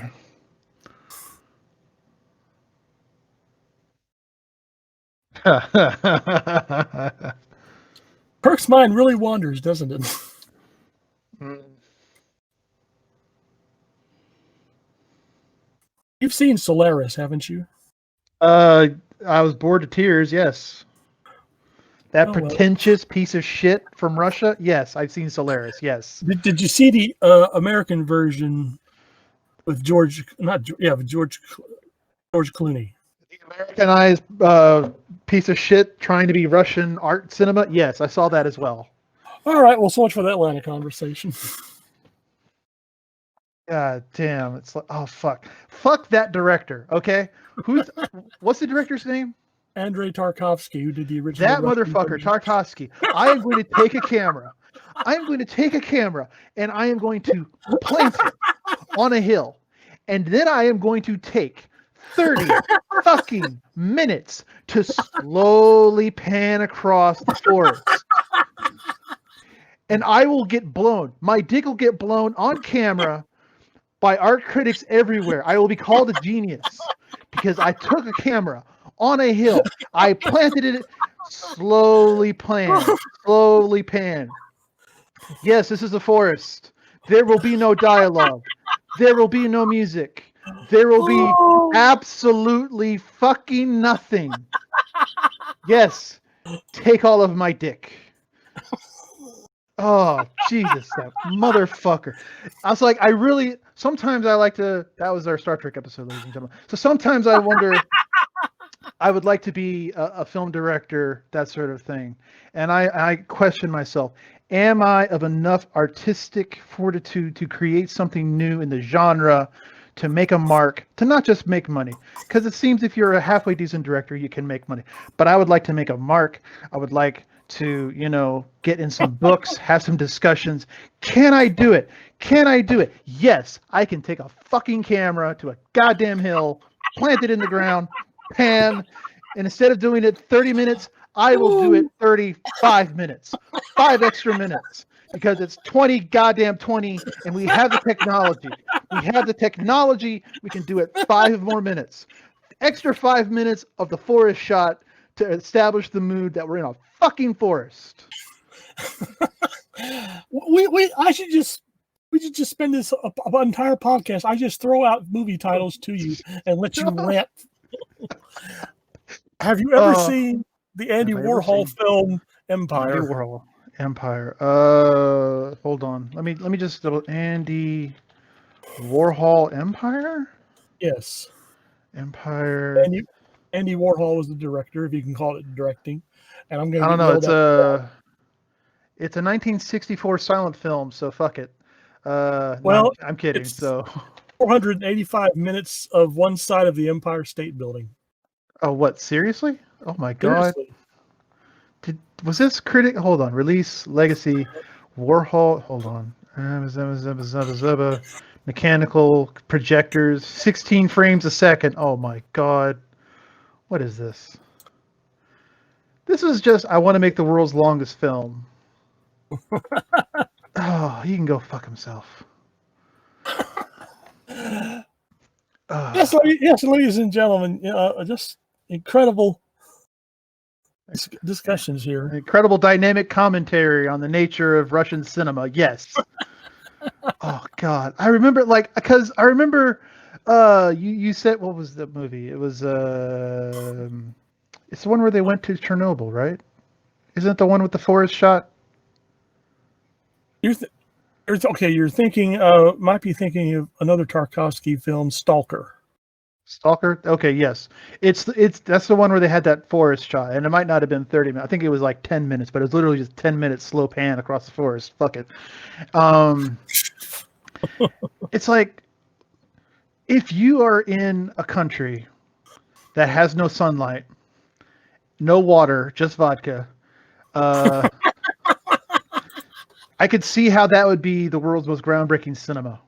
Kirk's mind really wanders, doesn't it? You've seen Solaris, haven't you? I was bored to tears. Yes. That Oh, well. pretentious piece of shit from Russia. Yes, I've seen Solaris. Yes. Did you see the American version with George Clooney? The Americanized piece of shit trying to be Russian art cinema. Yes, I saw that as well. All right, well, so much for that line of conversation. God damn! It's like, oh fuck that director. Okay, what's the director's name? Andrei Tarkovsky, who did the original. That motherfucker, Tarkovsky. I am going to take a camera. I am going to take a camera and I am going to plant it on a hill. And then I am going to take 30 fucking minutes to slowly pan across the forest. And I will get blown. My dick will get blown on camera by art critics everywhere. I will be called a genius because I took a camera on a hill. I planted it, slowly pan. Yes, this is a forest. There will be no dialogue. There will be no music. There will be absolutely fucking nothing. Yes, take all of my dick. Oh, Jesus, that motherfucker. I was like, sometimes I like to, that was our Star Trek episode, ladies and gentlemen. So sometimes I wonder, I would like to be a film director, that sort of thing. And I question myself, am I of enough artistic fortitude to create something new in the genre, to make a mark, to not just make money? Because it seems if you're a halfway decent director, you can make money. But I would like to make a mark. I would like to, get in some books, have some discussions. Can I do it? Yes, I can take a fucking camera to a goddamn hill, plant it in the ground, pan, and instead of doing it 30 minutes, I will do it 35 minutes, 5 extra minutes, because it's 20, and we have the technology. We can do it 5 more minutes. Extra 5 minutes of the forest shot to establish the mood that we're in a fucking forest. We should just spend this entire podcast. I just throw out movie titles to you and let you rant. Have you ever seen the Andy Warhol film Empire? Andy Warhol. Empire. Hold on. Let me just double. Andy Warhol Empire. Yes. Empire. Andy Warhol was the director, if you can call it directing. And I'm going I to don't get know. yelled at. It's a 1964 silent film. So fuck it. No, Well, I'm kidding. it's So, 485 minutes of one side of the Empire State Building. oh, what? Seriously? Oh my god. Seriously. Was this critic? Hold on. Release Legacy Warhol. Hold on. Mechanical projectors. 16 frames a second. Oh my god. What is this? This is just. I want to make the world's longest film. Oh, he can go fuck himself. Yes, ladies and gentlemen, just incredible discussions here. Incredible dynamic commentary on the nature of Russian cinema. Yes. Oh God, I remember because I remember you said, what was the movie? It was it's the one where they went to Chernobyl, right? Isn't it the one with the forest shot? You're thinking, might be thinking of another Tarkovsky film, Stalker. Stalker? Okay, yes. It's that's the one where they had that forest shot, and it might not have been 30 minutes. I think it was like 10 minutes, but it was literally just 10 minutes slow pan across the forest. Fuck it. It's like, if you are in a country that has no sunlight, no water, just vodka, I could see how that would be the world's most groundbreaking cinema.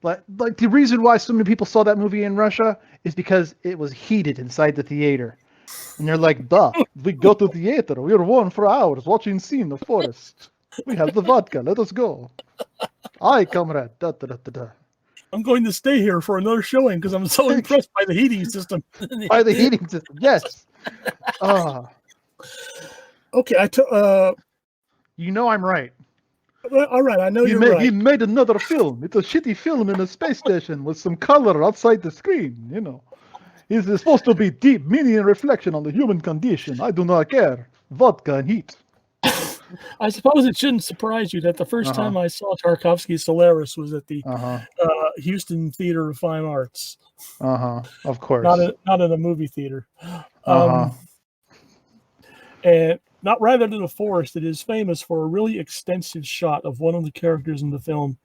Like the reason why so many people saw that movie in Russia is because it was heated inside the theater. And they're like, duh, we go to theater. We are warm for hours watching scene in the forest. We have the vodka. Let us go. Aye, comrade. Da, da, da, da, da. I'm going to stay here for another showing because I'm so impressed by the heating system. By the heating system, yes. Okay, you know I'm right. All right, I know you're right. He made another film. It's a shitty film in a space station with some color outside the screen, you know. It's supposed to be deep meaning and reflection on the human condition. I do not care. Vodka and heat. I suppose it shouldn't surprise you that the first time I saw Tarkovsky's Solaris was at the Houston Theater of Fine Arts. Of course. Not in a movie theater. And not right under the forest. It is famous for a really extensive shot of one of the characters in the film.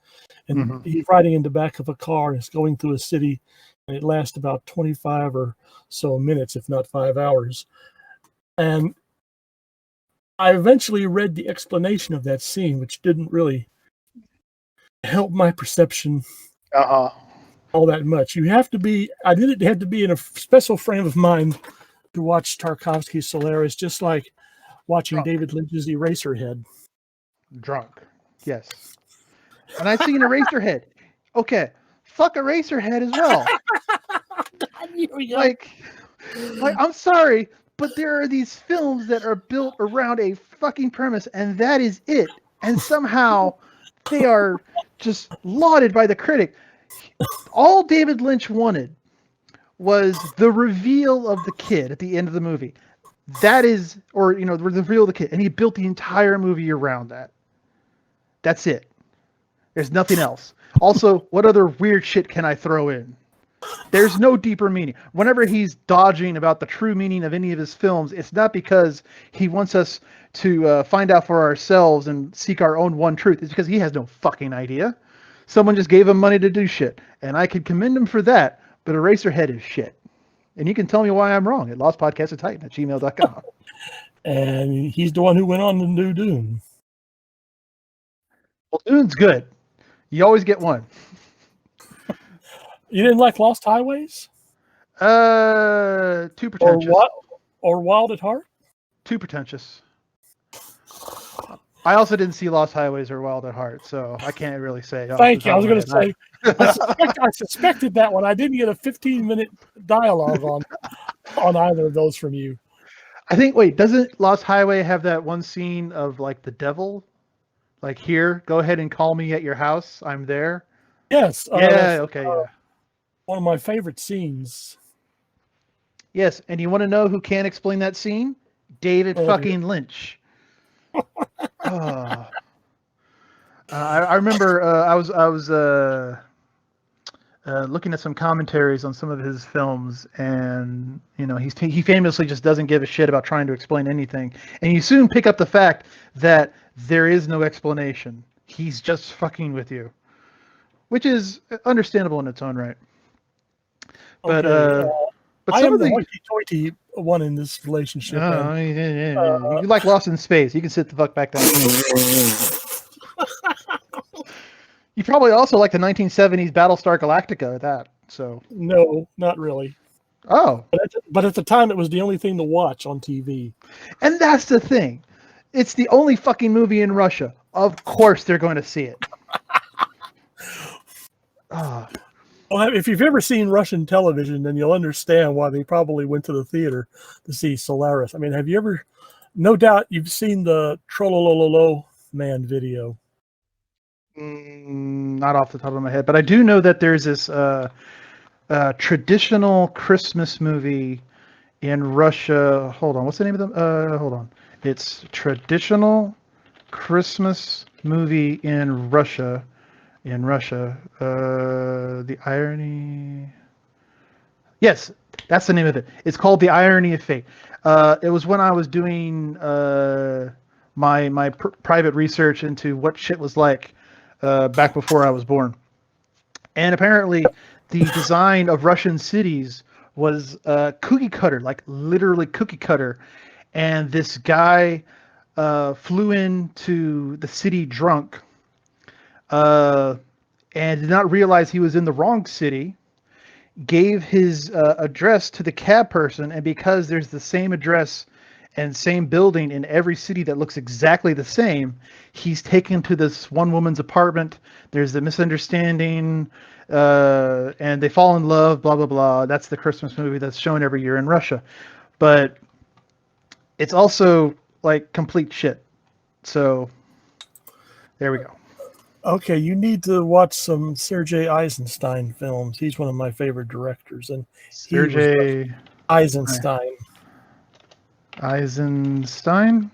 And he's riding in the back of a car and it's going through a city. And it lasts about 25 or so minutes, if not 5 hours. And I eventually read the explanation of that scene, which didn't really help my perception all that much. I had to be in a special frame of mind to watch Tarkovsky's Solaris, just like watching David Lynch's Eraserhead. Drunk. Yes. And I've seen Eraserhead. Okay. Fuck Eraserhead as well. Here we go. Like, I'm sorry, but there are these films that are built around a fucking premise, and that is it. And somehow they are just lauded by the critic. All David Lynch wanted was the reveal of the kid at the end of the movie. That is, or, you know, the reveal of the kid. And he built the entire movie around that. That's it. There's nothing else. Also, what other weird shit can I throw in? There's no deeper meaning. Whenever he's dodging about the true meaning of any of his films, it's not because he wants us to find out for ourselves and seek our own one truth. It's because he has no fucking idea. Someone just gave him money to do shit. And I could commend him for that, but Eraserhead is shit. And you can tell me why I'm wrong at lostpodcastattitan@gmail.com. And he's the one who went on to do Dune. Well, Dune's good. You always get one. You didn't like Lost Highways? Too pretentious. Or Wild at Heart? Too pretentious. I also didn't see Lost Highways or Wild at Heart, so I can't really say. Thank you. I was going to say, I suspected that one. I didn't get a 15-minute dialogue on either of those from you. I think, wait, doesn't Lost Highway have that one scene of, like, the devil? Like, here, go ahead and call me at your house. I'm there. Yes. Yeah, okay, yeah. One of my favorite scenes. Yes, and you want to know who can't explain that scene? David fucking Lynch. I remember I was looking at some commentaries on some of his films, and he famously just doesn't give a shit about trying to explain anything, and you soon pick up the fact that there is no explanation. He's just fucking with you, which is understandable in its own right. But Okay. but I some am of the the hoity-toity one in this relationship. you like Lost in Space. You can sit the fuck back down. You probably also like the 1970s Battlestar Galactica. That so. No, not really. Oh, But at the time, it was the only thing to watch on TV. and that's the thing. It's the only fucking movie in Russia. Of course they're going to see it. Oh, Well, if you've ever seen Russian television, then you'll understand why they probably went to the theater to see Solaris. I mean, have you ever? No doubt you've seen the Trollololo Man video. not off the top of my head, but I do know that there's this traditional Christmas movie in Russia. Hold on, what's the name of the? Hold on, it's traditional Christmas movie in Russia. The irony. Yes, that's the name of it. It's called The Irony of Fate. It was when I was doing my private research into what shit was like back before I was born. And apparently, the design of Russian cities was cookie cutter, like literally cookie cutter. And this guy flew into the city drunk and did not realize he was in the wrong city, gave his address to the cab person, and because there's the same address and same building in every city that looks exactly the same, he's taken to this one woman's apartment. There's a misunderstanding, and they fall in love, blah, blah, blah. That's the Christmas movie that's shown every year in Russia. But it's also like complete shit. So there we go. Okay, you need to watch some Sergei Eisenstein films. He's one of my favorite directors, and he was Sergei Eisenstein. Eisenstein?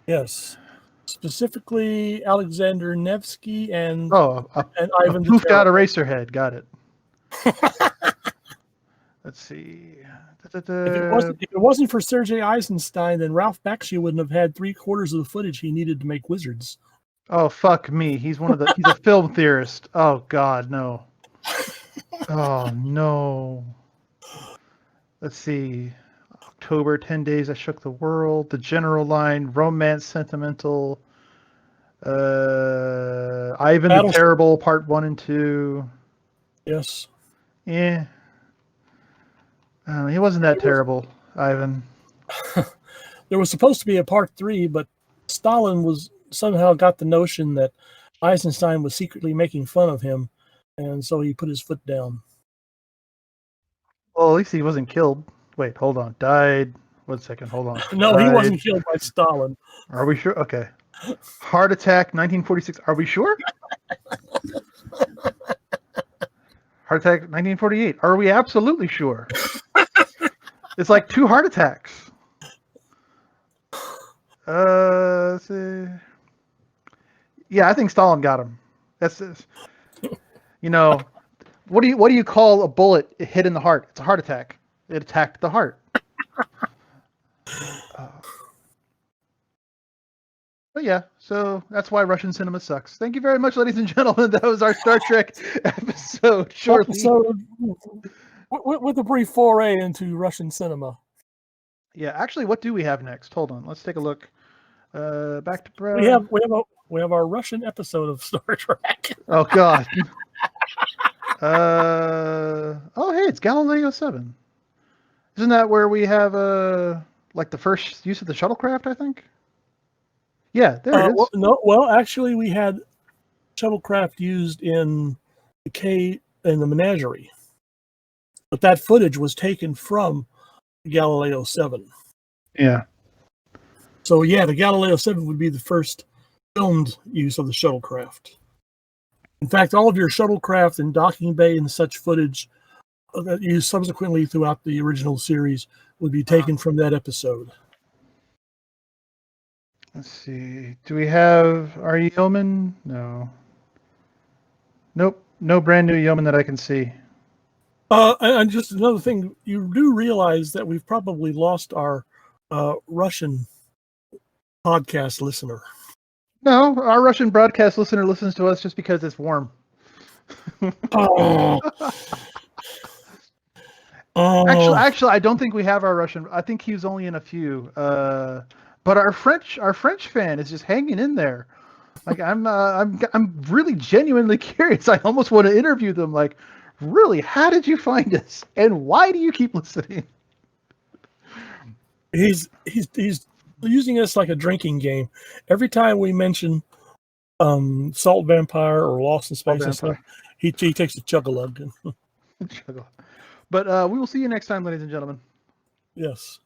Yes, specifically Alexander Nevsky and Oh, and a Ivan the poofed out Terrible. Eraserhead. Got it. Let's see. If it wasn't for Sergei Eisenstein, then Ralph Bakshi wouldn't have had 3/4 of the footage he needed to make Wizards. Oh, fuck me. He's a film theorist. Oh, God, no. Oh, no. Let's see. October, 10 Days I Shook the World, The General Line, Romance, Sentimental, Ivan the Terrible, Part 1 and 2. Yes. Yeah. He wasn't that terrible, Ivan. There was supposed to be a part 3, but Stalin was somehow got the notion that Eisenstein was secretly making fun of him, and so he put his foot down. Well, at least he wasn't killed. Wait, hold on. Died. 1 second. Hold on. No, he wasn't killed by Stalin. Are we sure? Okay. Heart attack, 1946. Are we sure? Heart attack, 1948. Are we absolutely sure? It's like 2 heart attacks. Let's see. Yeah, I think Stalin got him. That's what do you call a bullet hit in the heart? It's a heart attack. It attacked the heart. But yeah, so that's why Russian cinema sucks. Thank you very much, ladies and gentlemen. That was our Star Trek episode. Shortly. With a brief foray into Russian cinema. Yeah, actually, what do we have next? Hold on, let's take a look. Back to Brad. We have our Russian episode of Star Trek. Oh God. Oh hey, it's Galileo 7. Isn't that where we have like the first use of the shuttlecraft? I think. Yeah, there it is. Actually, we had shuttlecraft used in the Menagerie, but that footage was taken from Galileo 7. Yeah. So yeah, the Galileo 7 would be the first filmed use of the shuttlecraft. In fact, all of your shuttlecraft and docking bay and such footage that used subsequently throughout the original series would be taken from that episode. Let's see. Do we have our Yeoman? No. Nope. No brand new Yeoman that I can see. And just another thing, you do realize that we've probably lost our Russian podcast listener. No, our Russian broadcast listener listens to us just because it's warm. Oh. Actually, I don't think we have our Russian. I think he was only in a few. But our French fan is just hanging in there. Like I'm really genuinely curious. I almost want to interview them. Like, really, how did you find us, and why do you keep listening? He's using us like a drinking game. Every time we mention Salt Vampire or Lost in Space and stuff, he takes a chug-a-lug. But we will see you next time, ladies and gentlemen. Yes.